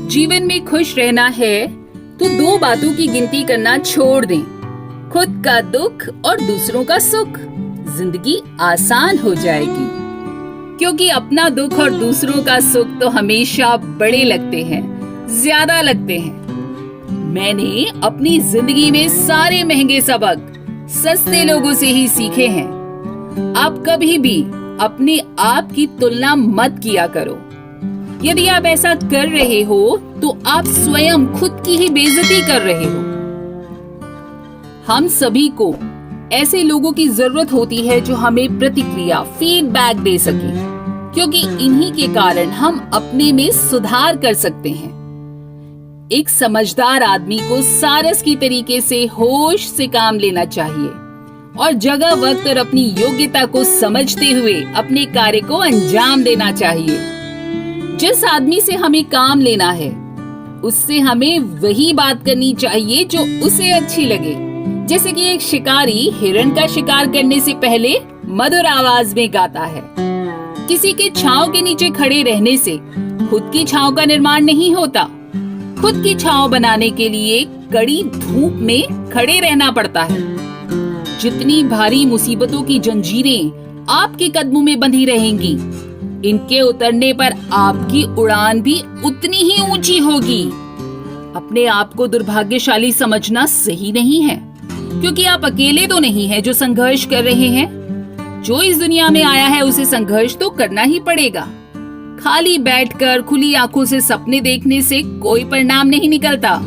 जीवन में खुश रहना है तो दो बातों की गिनती करना छोड़ दें, खुद का दुख और दूसरों का सुख। जिंदगी आसान हो जाएगी, क्योंकि अपना दुख और दूसरों का सुख तो हमेशा बड़े लगते हैं, ज्यादा लगते हैं। मैंने अपनी जिंदगी में सारे महंगे सबक सस्ते लोगों से ही सीखे हैं। आप कभी भी अपने आप की तुलना मत किया करो। यदि आप ऐसा कर रहे हो तो आप स्वयं खुद की ही बेइज्जती कर रहे हो। हम सभी को ऐसे लोगों की जरूरत होती है जो हमें प्रतिक्रिया, फीडबैक दे सके, क्योंकि इन्हीं के कारण हम अपने में सुधार कर सकते हैं। एक समझदार आदमी को सारस की तरीके से होश से काम लेना चाहिए और जगह, वक्त और अपनी योग्यता को समझते हुए अपने कार्य को अंजाम देना चाहिए। जिस आदमी से हमें काम लेना है, उससे हमें वही बात करनी चाहिए जो उसे अच्छी लगे। जैसे कि एक शिकारी हिरण का शिकार करने से पहले मधुर आवाज में गाता है। किसी के छांव के नीचे खड़े रहने से खुद की छांव का निर्माण नहीं होता। खुद की छांव बनाने के लिए कड़ी धूप में खड़े रहना पड़ता है। जितनी भारी मुसीबतों की जंजीरें आपके कदमों में बंधी रहेंगी, इनके उतरने पर आपकी उड़ान भी उतनी ही ऊंची होगी। अपने आप को दुर्भाग्यशाली समझना सही नहीं है, क्योंकि आप अकेले तो नहीं हैं जो संघर्ष कर रहे हैं। जो इस दुनिया में आया है उसे संघर्ष तो करना ही पड़ेगा। खाली बैठकर खुली आंखों से सपने देखने से कोई परिणाम नहीं निकलता।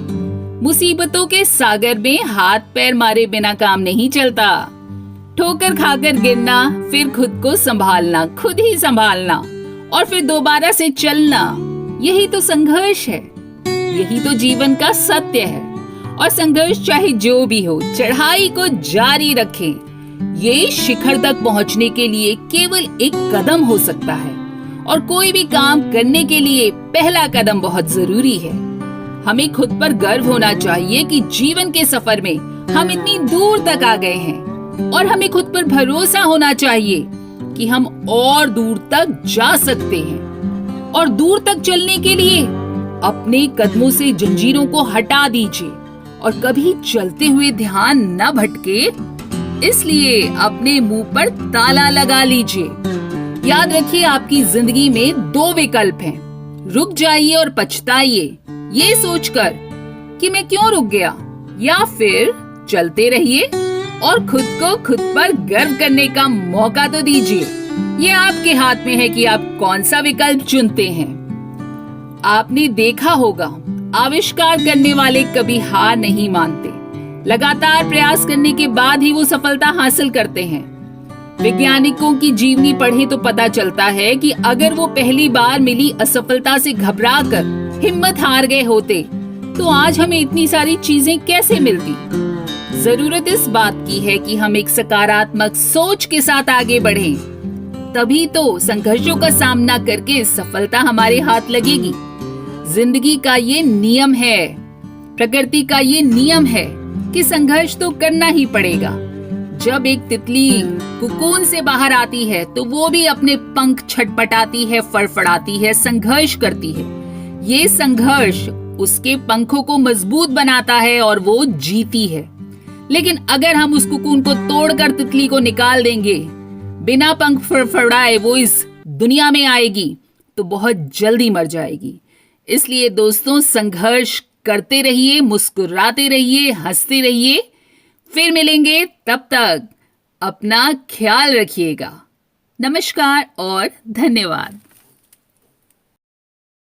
मुसीबतों के सागर में हाथ पैर मारे बिना काम नहीं चलता। ठोकर खाकर गिरना, फिर खुद को संभालना, खुद ही संभालना और फिर दोबारा से चलना, यही तो संघर्ष है। यही तो जीवन का सत्य है। और संघर्ष चाहे जो भी हो, चढ़ाई को जारी रखें। ये शिखर तक पहुंचने के लिए केवल एक कदम हो सकता है, और कोई भी काम करने के लिए पहला कदम बहुत जरूरी है। हमें खुद पर गर्व होना चाहिए कि जीवन के सफर में हम इतनी दूर तक आ गए हैं, और हमें खुद पर भरोसा होना चाहिए कि हम और दूर तक जा सकते हैं। और दूर तक चलने के लिए अपने कदमों से जंजीरों को हटा दीजिए और कभी चलते हुए ध्यान न भटके, इसलिए अपने मुंह पर ताला लगा लीजिए। याद रखिए, आपकी जिंदगी में दो विकल्प हैं, रुक जाइए और पछताइए ये सोचकर कि मैं क्यों रुक गया, या फिर चलते रहिए और खुद को खुद पर गर्व करने का मौका तो दीजिए। ये आपके हाथ में है कि आप कौन सा विकल्प चुनते हैं। आपने देखा होगा, आविष्कार करने वाले कभी हार नहीं मानते। लगातार प्रयास करने के बाद ही वो सफलता हासिल करते हैं। वैज्ञानिकों की जीवनी पढ़े तो पता चलता है कि अगर वो पहली बार मिली असफलता से घबराकर हिम्मत हार गए होते तो आज हमें इतनी सारी चीजें कैसे मिलती। जरूरत इस बात की है कि हम एक सकारात्मक सोच के साथ आगे बढ़ें, तभी तो संघर्षों का सामना करके सफलता हमारे हाथ लगेगी। जिंदगी का ये नियम है, प्रकृति का ये नियम है कि संघर्ष तो करना ही पड़ेगा। जब एक तितली कुकून से बाहर आती है तो वो भी अपने पंख छटपटाती है, फड़फड़ाती है, संघर्ष करती है। ये संघर्ष उसके पंखों को मजबूत बनाता है और वो जीती है। लेकिन अगर हम उस कुकून को तोड़कर तितली को निकाल देंगे, बिना पंख फड़फड़ाए वो इस दुनिया में आएगी तो बहुत जल्दी मर जाएगी। इसलिए दोस्तों, संघर्ष करते रहिए, मुस्कुराते रहिए, हंसते रहिए। फिर मिलेंगे, तब तक अपना ख्याल रखिएगा। नमस्कार और धन्यवाद।